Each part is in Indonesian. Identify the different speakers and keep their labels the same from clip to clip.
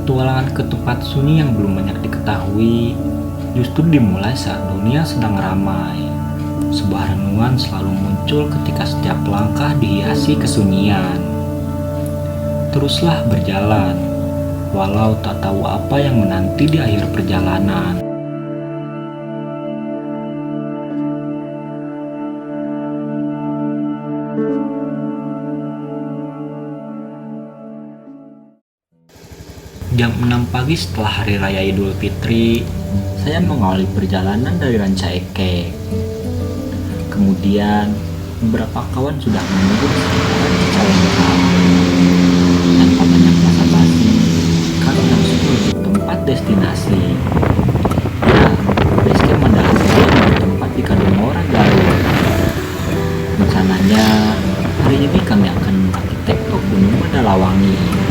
Speaker 1: Petualangan ke tempat sunyi yang belum banyak diketahui justru dimulai saat dunia sedang ramai. Sebuah renungan selalu muncul ketika setiap langkah dihiasi kesunyian. Teruslah berjalan, walau tak tahu apa yang menanti di akhir perjalanan. Jam 6 pagi setelah Hari Raya Idul Fitri, saya mengawali perjalanan dari Ranca Ekek. Kemudian, beberapa kawan sudah menunggu di sekitaran Cicalengka. Tanpa banyak basa-basi, kami langsung menuju tempat destinasi. Ya, basecamp Mandala Seri yang bertempat di Kadungora, Garut. Rencananya, hari ini kami akan mendaki tektok Gunung Mandalawangi.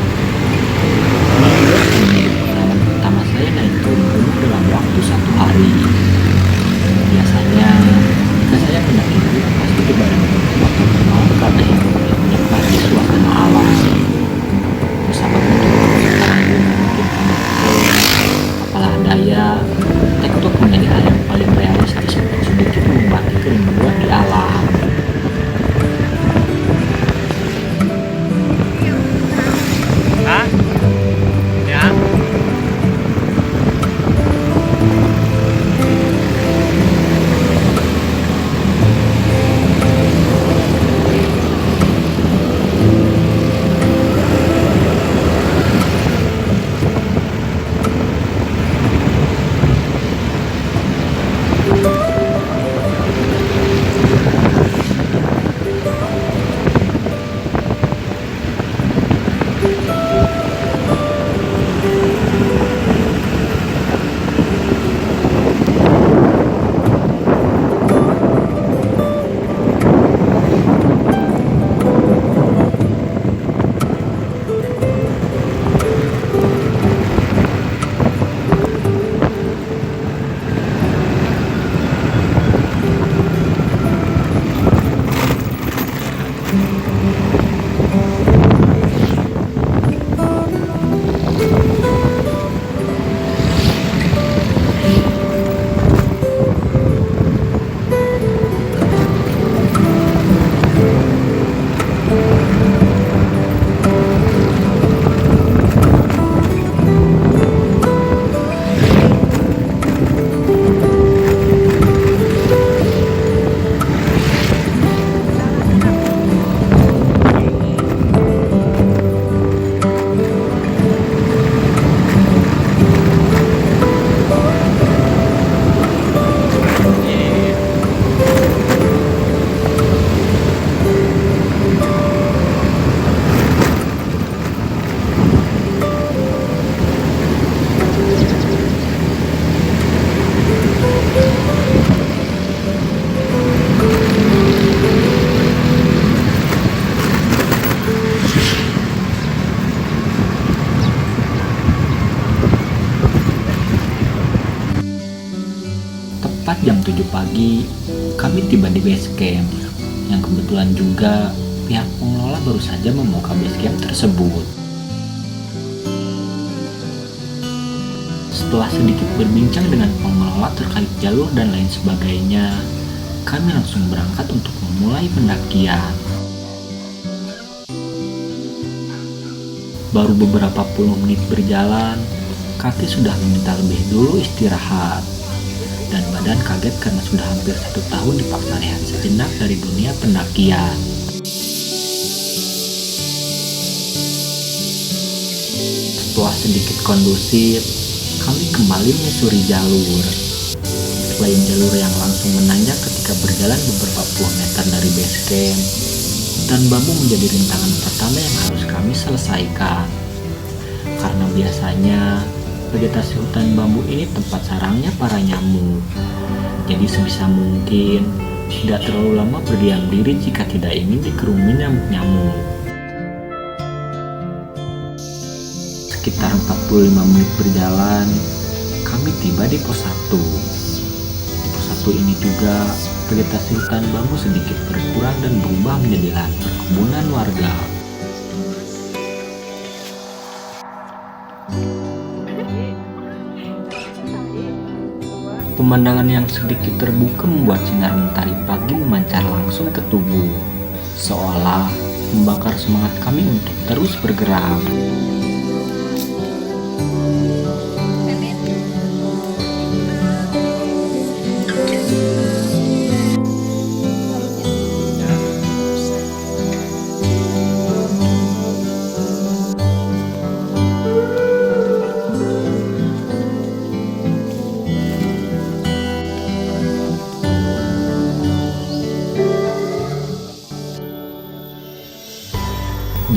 Speaker 1: Ini pengalaman pertama saya naik turun gunung dalam waktu 1 hari. Biasanya, jika saya mendaki gunung pasti dibarengi waktu bermalam karena ingin menikmati suasana alam. Bersama petugas sekarang gunung mungkin kami apalah daya, tektok menjadi hal yang paling realistis untuk sedikit mengobati kerinduan di alam. Tepat jam 7 pagi, kami tiba di base camp, yang kebetulan juga pihak pengelola baru saja membuka base camp tersebut. Setelah sedikit berbincang dengan pengelola terkait jalur dan lain sebagainya, kami langsung berangkat untuk memulai pendakian. Baru beberapa puluh menit berjalan, kaki sudah meminta lebih dulu istirahat. Dan badan kaget karena sudah hampir 1 tahun dipaksa rehat sejenak dari dunia pendakian. Setelah sedikit kondusif, kami kembali menyusuri jalur. Selain jalur yang langsung menanjak ketika berjalan beberapa puluh meter dari base camp, hutan bambu menjadi rintangan pertama yang harus kami selesaikan. Karena biasanya vegetasi hutan bambu ini tempat sarangnya para nyamuk. Jadi sebisa mungkin tidak terlalu lama berdiam diri jika tidak ingin dikerumuni nyamuk-nyamuk. Sekitar 45 menit berjalan, kami tiba di pos 1. Di pos 1 ini juga vegetasi hutan bambu sedikit berkurang dan berubah menjadi lahan perkebunan warga. Pemandangan yang sedikit terbuka membuat sinar mentari pagi memancar langsung ke tubuh, seolah membakar semangat kami untuk terus bergerak.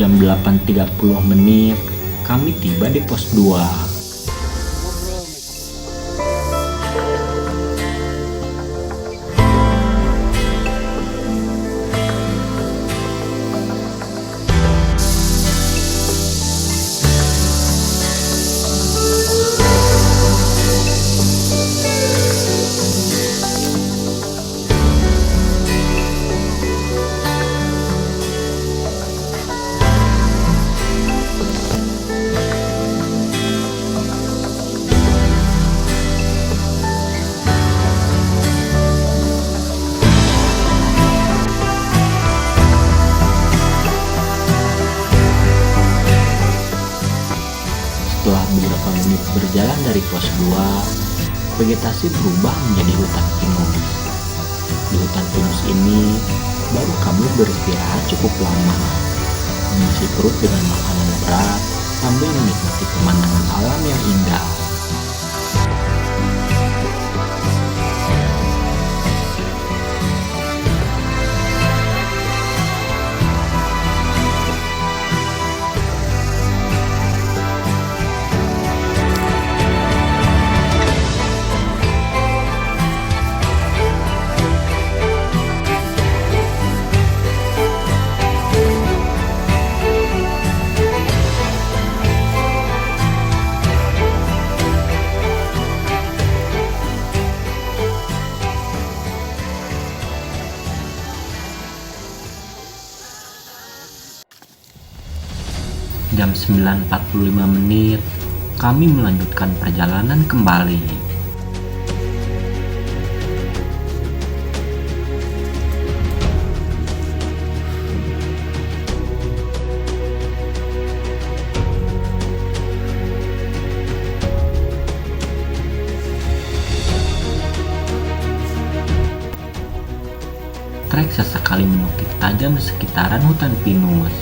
Speaker 1: Jam 8.30 kami tiba di pos 2. Setelah beberapa menit berjalan dari pos 2, vegetasi berubah menjadi hutan pinus. Di hutan pinus ini, baru kami beristirahat cukup lama, mengisi perut dengan makanan berat sambil menikmati pemandangan alam yang indah. Jam 9.45 kami melanjutkan perjalanan kembali. Trek sesekali menukik tajam di sekitaran hutan pinus.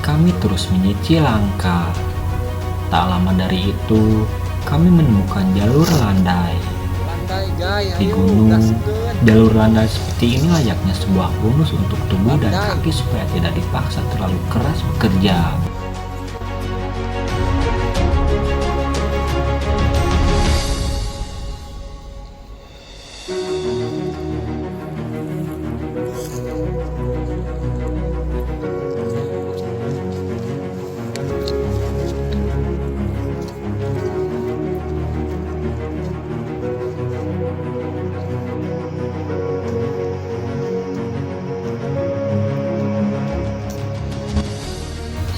Speaker 1: Kami terus menyicil langkah. Tak lama dari itu, kami menemukan jalur landai. Di gunung, jalur landai seperti ini layaknya sebuah bonus untuk tubuh dan kaki supaya tidak dipaksa terlalu keras bekerja.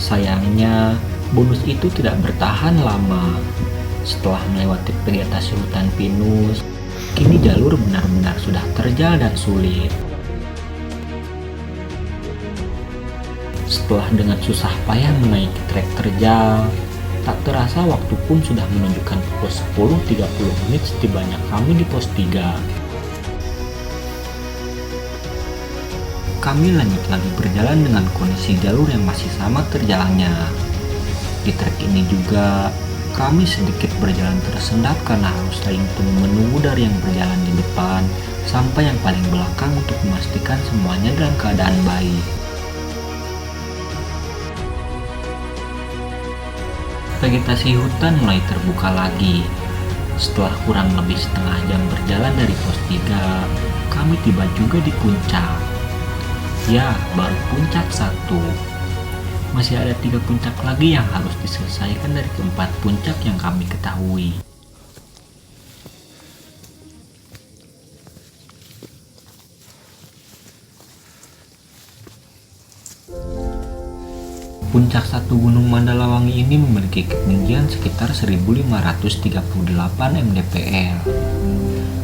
Speaker 1: Sayangnya, bonus itu tidak bertahan lama. Setelah melewati vegetasi hutan pinus, kini jalur benar-benar sudah terjal dan sulit. Setelah dengan susah payah menaiki trek terjal, tak terasa waktu pun sudah menunjukkan pukul 10.30 setibanya kami di pos 3. Kami lanjut lagi berjalan dengan kondisi jalur yang masih sama terjalnya. Di trek ini juga, kami sedikit berjalan tersendat karena harus saling menunggu dari yang berjalan di depan sampai yang paling belakang untuk memastikan semuanya dalam keadaan baik. Vegetasi hutan mulai terbuka lagi. Setelah kurang lebih setengah jam berjalan dari pos 3, kami tiba juga di puncak. Ya, baru puncak 1. Masih ada 3 puncak lagi yang harus diselesaikan dari keempat puncak yang kami ketahui. Puncak satu Gunung Mandalawangi ini memiliki ketinggian sekitar 1538 mdpl.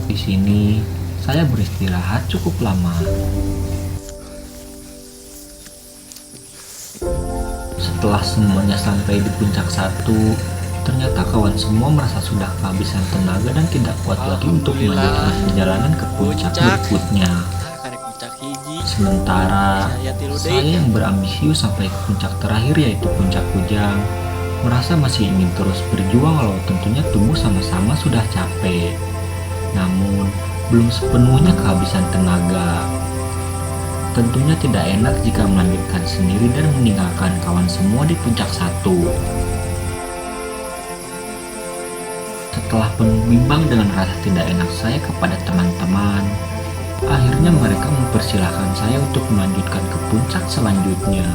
Speaker 1: Di sini, saya beristirahat cukup lama. Setelah semuanya sampai di puncak satu, ternyata kawan semua merasa sudah kehabisan tenaga dan tidak kuat lagi untuk melanjutkan perjalanan ke puncak berikutnya. Sementara saya yang berambisius sampai ke puncak terakhir yaitu puncak Kujang, merasa masih ingin terus berjuang walau tentunya tubuh sama-sama sudah capek. Namun, belum sepenuhnya kehabisan tenaga. Tentunya tidak enak jika melanjutkan sendiri dan meninggalkan kawan semua di puncak satu. Setelah penuh bimbang dengan rasa tidak enak saya kepada teman-teman, akhirnya mereka mempersilahkan saya untuk melanjutkan ke puncak selanjutnya.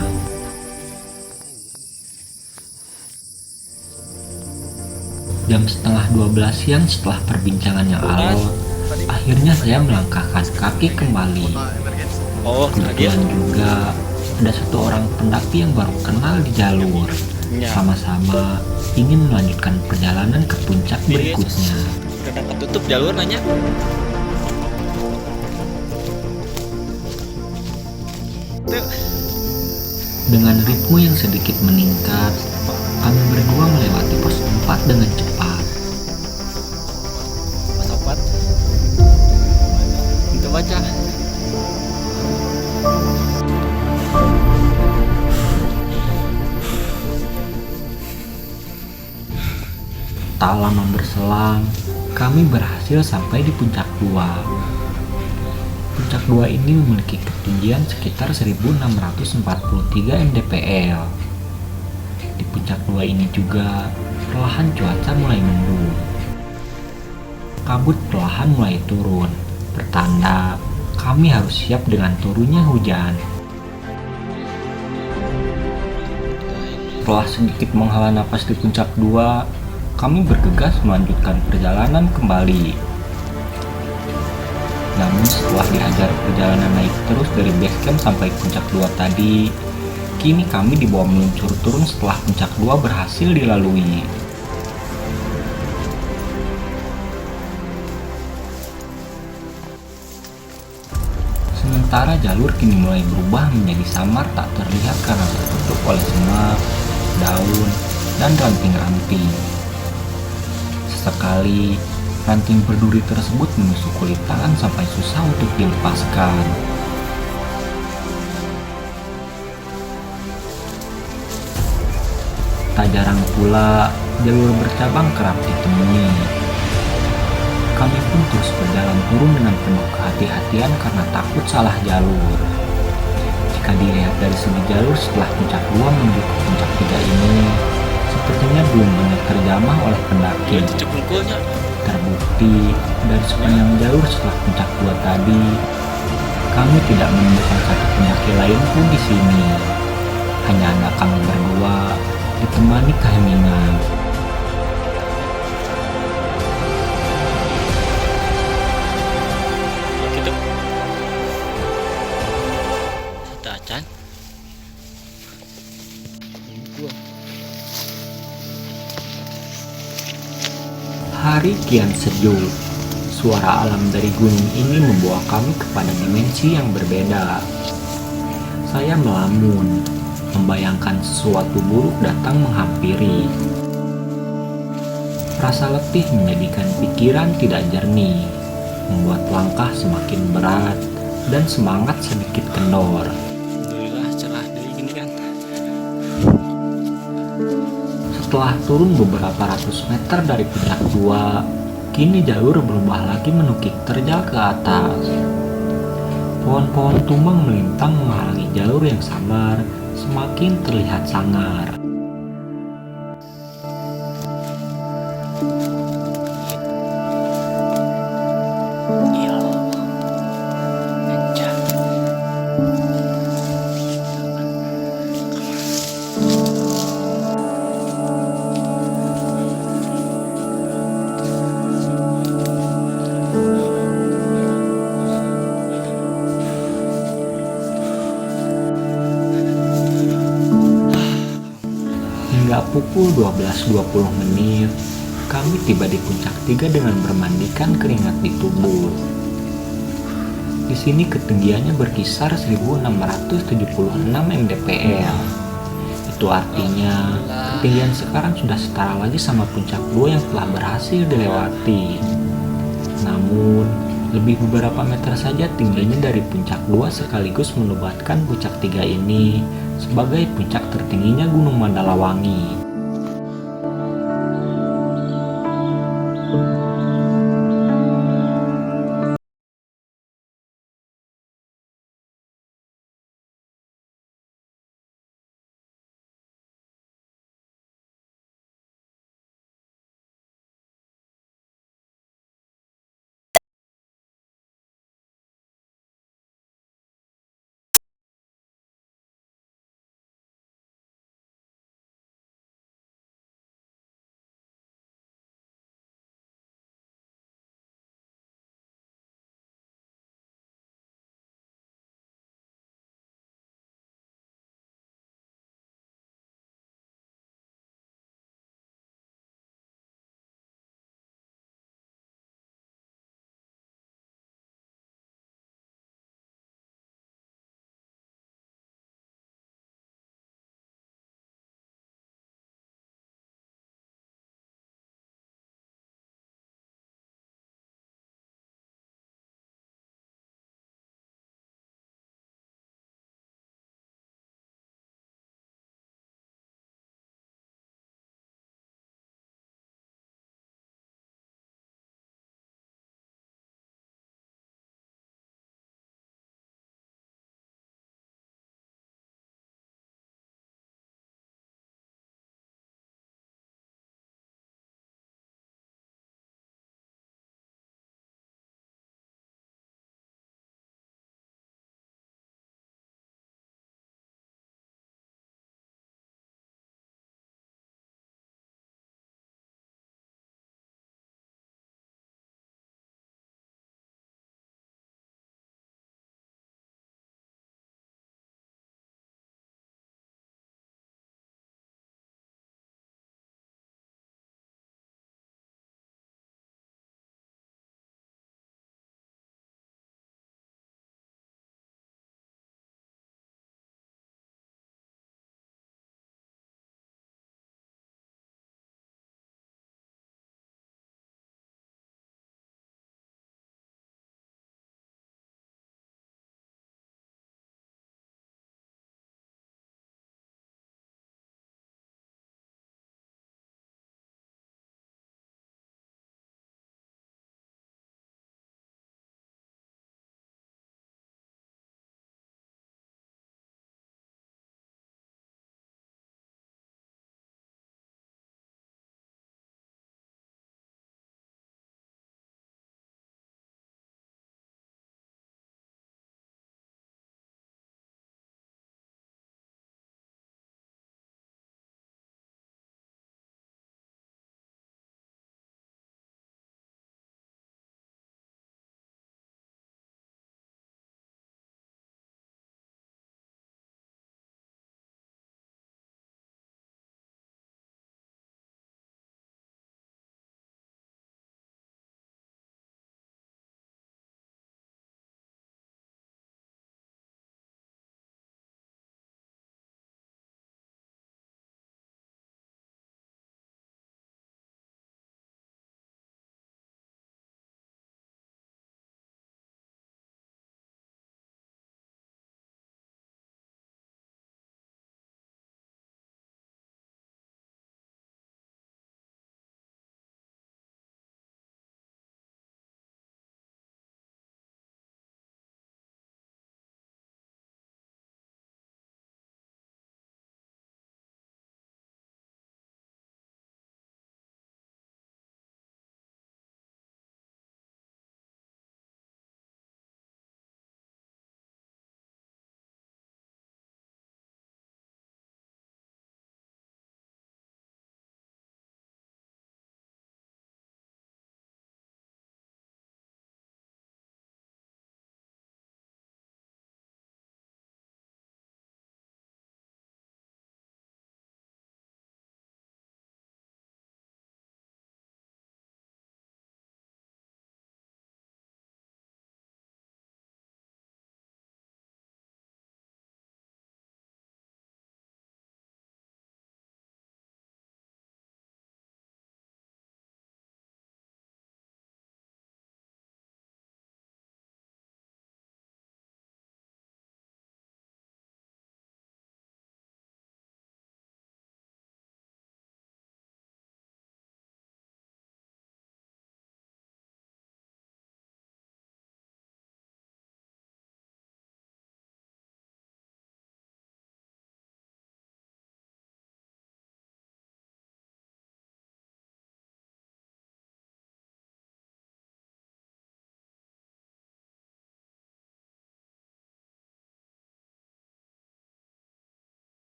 Speaker 1: Jam setengah 12 siang setelah perbincangan yang alot, akhirnya saya melangkahkan kaki kembali. Kebetulan juga ada satu orang pendaki yang baru kenal di jalur. Sama-sama ingin melanjutkan perjalanan ke puncak berikutnya.
Speaker 2: Udah dapat tutup jalur nanya.
Speaker 1: Dengan ritme yang sedikit meningkat, kami berdua melewati pos 4 dengan cepat.
Speaker 2: Pos 4. Itu baca.
Speaker 1: Tak lama berselang, kami berhasil sampai di puncak 2. Puncak 2 ini memiliki ketinggian sekitar 1643 mdpl. Di puncak 2 ini juga perlahan cuaca mulai mendung. Kabut perlahan mulai turun, pertanda kami harus siap dengan turunnya hujan. Setelah sedikit menghela napas di puncak 2, kami bergegas melanjutkan perjalanan kembali. Namun setelah dihajar perjalanan naik terus dari base camp sampai puncak 2 tadi, kini kami dibawa meluncur turun setelah puncak 2 berhasil dilalui. Sementara jalur kini mulai berubah menjadi samar tak terlihat karena tertutup oleh semak, daun, dan ranting-ranting. Sesekali, ranting berduri tersebut menusuk kulit tangan sampai susah untuk dilepaskan. Tak jarang pula, jalur bercabang kerap ditemui. Kami pun terus berjalan turun dengan penuh kehati-hatian karena takut salah jalur. Jika dilihat dari segi jalur setelah puncak 2 menuju ke puncak 3 ini, sepertinya belum banyak terjamah oleh pendaki. Terbukti dari sepanjang jalur setelah puncak 2 tadi, kami tidak menemukan satu pendaki lain pun di sini. Hanya ada kami berdua ditemani keheningan.
Speaker 2: Gitu. Tacan.
Speaker 1: Hari kian sejuk. Suara alam dari gunung ini membawa kami kepada dimensi yang berbeda. Saya melamun, membayangkan sesuatu buruk datang menghampiri. Rasa letih menjadikan pikiran tidak jernih, membuat langkah semakin berat dan semangat sedikit kendor.
Speaker 2: Alhamdulillah cerah dari gini kan.
Speaker 1: Setelah turun beberapa ratus meter dari puncak 2, kini jalur berubah lagi menukik terjal ke atas. Pohon-pohon tumbang melintang menghalangi jalur yang samar, semakin terlihat sangar. pukul 12.20 kami tiba di puncak 3 dengan bermandikan keringat di tubuh. Di sini ketinggiannya berkisar 1676 mdpl. Itu artinya ketinggian sekarang sudah setara lagi sama puncak 2 yang telah berhasil dilewati. Namun, lebih beberapa meter saja tingginya dari puncak 2 sekaligus menobatkan puncak 3 ini sebagai puncak tertingginya Gunung Mandalawangi.